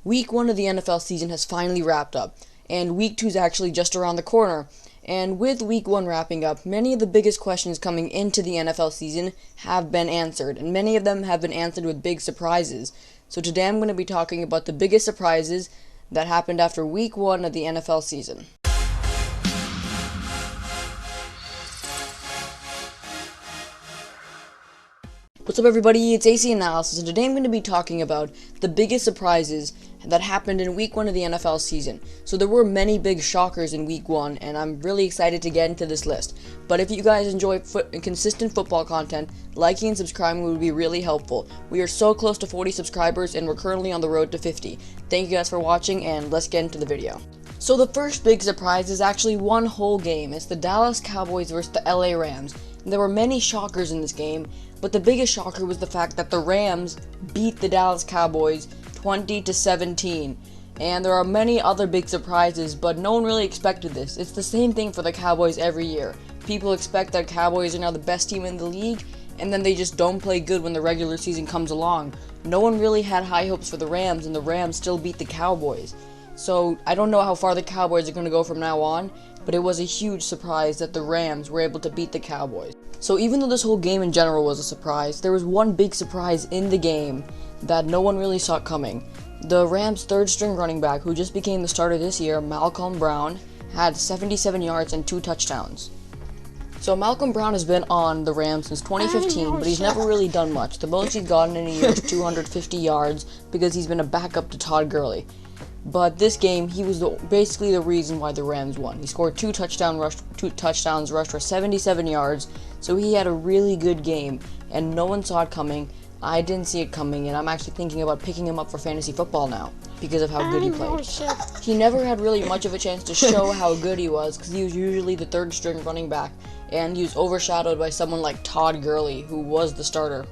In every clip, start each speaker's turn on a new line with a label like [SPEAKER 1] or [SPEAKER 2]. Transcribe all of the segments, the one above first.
[SPEAKER 1] Week 1 of the NFL season has finally wrapped up, and Week 2 is actually just around the corner. And with Week 1 wrapping up, many of the biggest questions coming into the NFL season have been answered, and many of them have been answered with big surprises. So today I'm going to be talking about the biggest surprises that happened after Week 1 of the NFL season. What's up, everybody? It's AC Analysis, and today I'm going to be talking about the biggest surprises that happened in Week 1 of the NFL season. So there were many big shockers in Week 1, and I'm really excited to get into this list. But if you guys enjoy consistent football content, liking and subscribing would be really helpful. We are so close to 40 subscribers, and we're currently on the road to 50. Thank you guys for watching, and let's get into the video. So the first big surprise is actually one whole game. It's the Dallas Cowboys versus the LA Rams. There were many shockers in this game, but the biggest shocker was the fact that the Rams beat the Dallas Cowboys 20-17. And there are many other big surprises, but no one really expected this. It's the same thing for the Cowboys every year. People expect that Cowboys are now the best team in the league, and then they just don't play good when the regular season comes along. No one really had high hopes for the Rams, and the Rams still beat the Cowboys. So I don't know how far the Cowboys are going to go from now on, but it was a huge surprise that the Rams were able to beat the Cowboys. So even though this whole game in general was a surprise, there was one big surprise in the game that no one really saw coming. The Rams' third-string running back, who just became the starter this year, Malcolm Brown, had 77 yards and 2 touchdowns. So Malcolm Brown has been on the Rams since 2015, but he's never really done much. The most he's gotten in a year is 250 yards because he's been a backup to Todd Gurley. But this game, he was basically the reason why the Rams won. He scored 2 touchdowns, rushed for 77 yards, so he had a really good game, and no one saw it coming. I didn't see it coming, and I'm actually thinking about picking him up for fantasy football now because of how good he played. He never had really much of a chance to show how good he was because he was usually the third-string running back, and he was overshadowed by someone like Todd Gurley, who was the starter.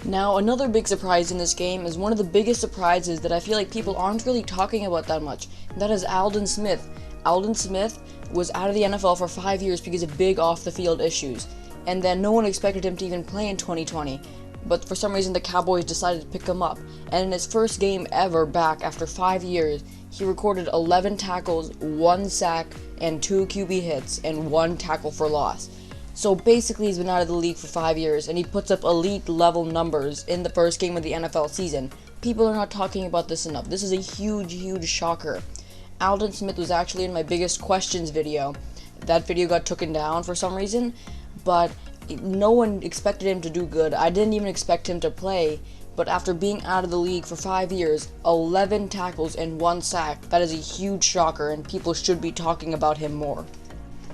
[SPEAKER 1] Now, another big surprise in this game is one of the biggest surprises that I feel like people aren't really talking about that much, and that is Aldon Smith. Aldon Smith was out of the NFL for 5 years because of big off-the-field issues, and then no one expected him to even play in 2020, but for some reason the Cowboys decided to pick him up, and in his first game ever back after 5 years, he recorded 11 tackles, 1 sack, and 2 QB hits, and 1 tackle for loss. So basically he's been out of the league for 5 years, and he puts up elite level numbers in the first game of the NFL season. People are not talking about this enough. This is a huge shocker. Aldon Smith was actually in my biggest questions video. That video got taken down for some reason, but no one expected him to do good. I didn't even expect him to play, but after being out of the league for 5 years, 11 tackles and 1 sack, that is a huge shocker, and people should be talking about him more.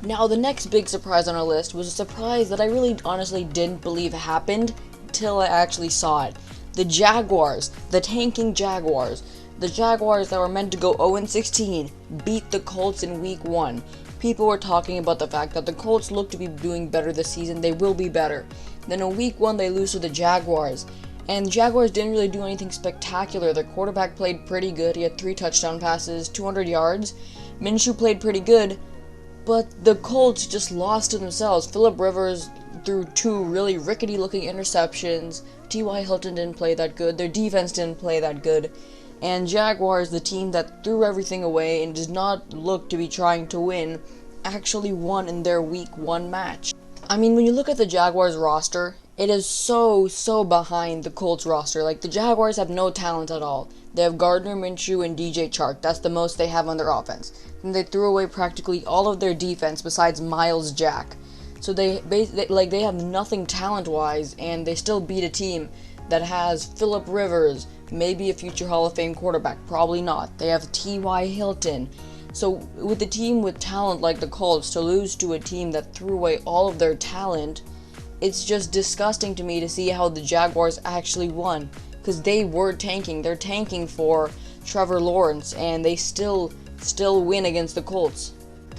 [SPEAKER 1] Now, the next big surprise on our list was a surprise that I really honestly didn't believe happened till I actually saw it. The Jaguars, the tanking Jaguars, the Jaguars that were meant to go 0-16, beat the Colts in Week 1. People were talking about the fact that the Colts look to be doing better this season. They will be better. Then in Week 1, they lose to the Jaguars. And the Jaguars didn't really do anything spectacular. Their quarterback played pretty good. He had 3 touchdown passes, 200 yards. Minshew played pretty good. But the Colts just lost to themselves. Philip Rivers threw 2 really rickety-looking interceptions. T.Y. Hilton didn't play that good. Their defense didn't play that good. And Jaguars, the team that threw everything away and did not look to be trying to win, actually won in their Week 1 match. I mean, when you look at the Jaguars roster, it is so behind the Colts roster. Like, the Jaguars have no talent at all. They have Gardner Minshew and DJ Chark. That's the most they have on their offense. And they threw away practically all of their defense besides Myles Jack. So they have nothing talent-wise, and they still beat a team that has Philip Rivers, maybe a future Hall of Fame quarterback, probably not. They have T.Y. Hilton. So with a team with talent like the Colts to lose to a team that threw away all of their talent, it's just disgusting to me to see how the Jaguars actually won. Because they were tanking. They're tanking for Trevor Lawrence, and they still win against the Colts.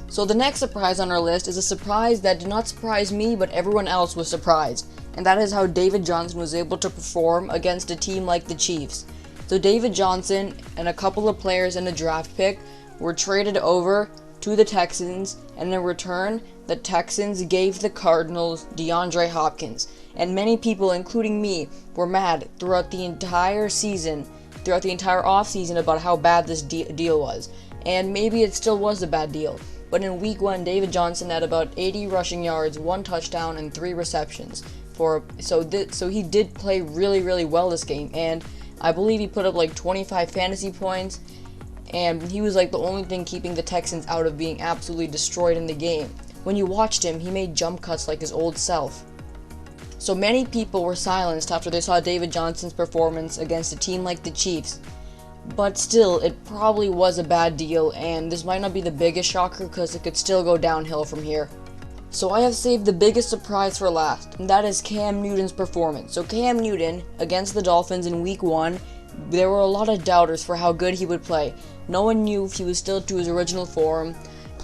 [SPEAKER 1] So the next surprise on our list is a surprise that did not surprise me, but everyone else was surprised. And that is how David Johnson was able to perform against a team like the Chiefs. So David Johnson and a couple of players in a draft pick were traded over to the Texans, and in return, the Texans gave the Cardinals DeAndre Hopkins. And many people, including me, were mad throughout the entire season throughout the entire offseason about how bad this deal was. And maybe it still was a bad deal. But in week 1, David Johnson had about 80 rushing yards, 1 touchdown, and 3 receptions. So he did play really, really well this game. And I believe he put up like 25 fantasy points. And he was like the only thing keeping the Texans out of being absolutely destroyed in the game. When you watched him, he made jump cuts like his old self. So many people were silenced after they saw David Johnson's performance against a team like the Chiefs. But still, it probably was a bad deal, and this might not be the biggest shocker because it could still go downhill from here. So I have saved the biggest surprise for last, and that is Cam Newton's performance. So Cam Newton, against the Dolphins in week 1, there were a lot of doubters for how good he would play. No one knew if he was still to his original form,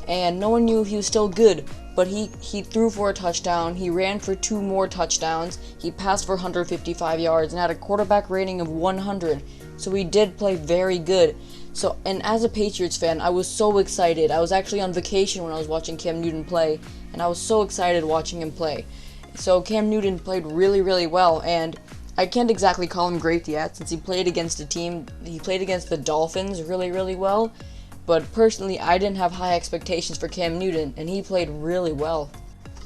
[SPEAKER 1] and no one knew if he was still good. But he threw for a touchdown, he ran for 2 more touchdowns, he passed for 155 yards, and had a quarterback rating of 100. So he did play very good. And as a Patriots fan, I was so excited. I was actually on vacation when I was watching Cam Newton play, and I was so excited watching him play. So Cam Newton played really, really well, and I can't exactly call him great yet, since he played against the Dolphins really, really well. But personally, I didn't have high expectations for Cam Newton, and he played really well.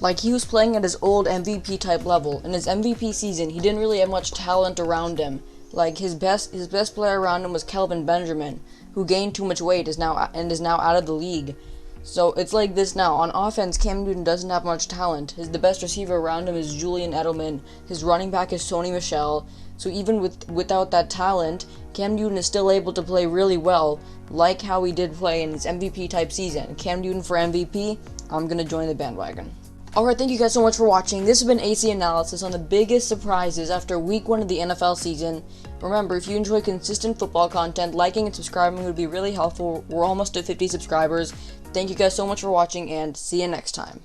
[SPEAKER 1] Like, he was playing at his old MVP type level. In his MVP season, he didn't really have much talent around him. Like, his best player around him was Kelvin Benjamin, who gained too much weight is now out of the league. So it's like this now. On offense, Cam Newton doesn't have much talent. The best receiver around him is Julian Edelman. His running back is Sony Michel. So even without that talent, Cam Newton is still able to play really well, like how he did play in his MVP type season. Cam Newton for MVP, I'm going to join the bandwagon. Alright, thank you guys so much for watching. This has been AC Analysis on the biggest surprises after week 1 of the NFL season. Remember, if you enjoy consistent football content, liking and subscribing would be really helpful. We're almost at 50 subscribers. Thank you guys so much for watching, and see you next time.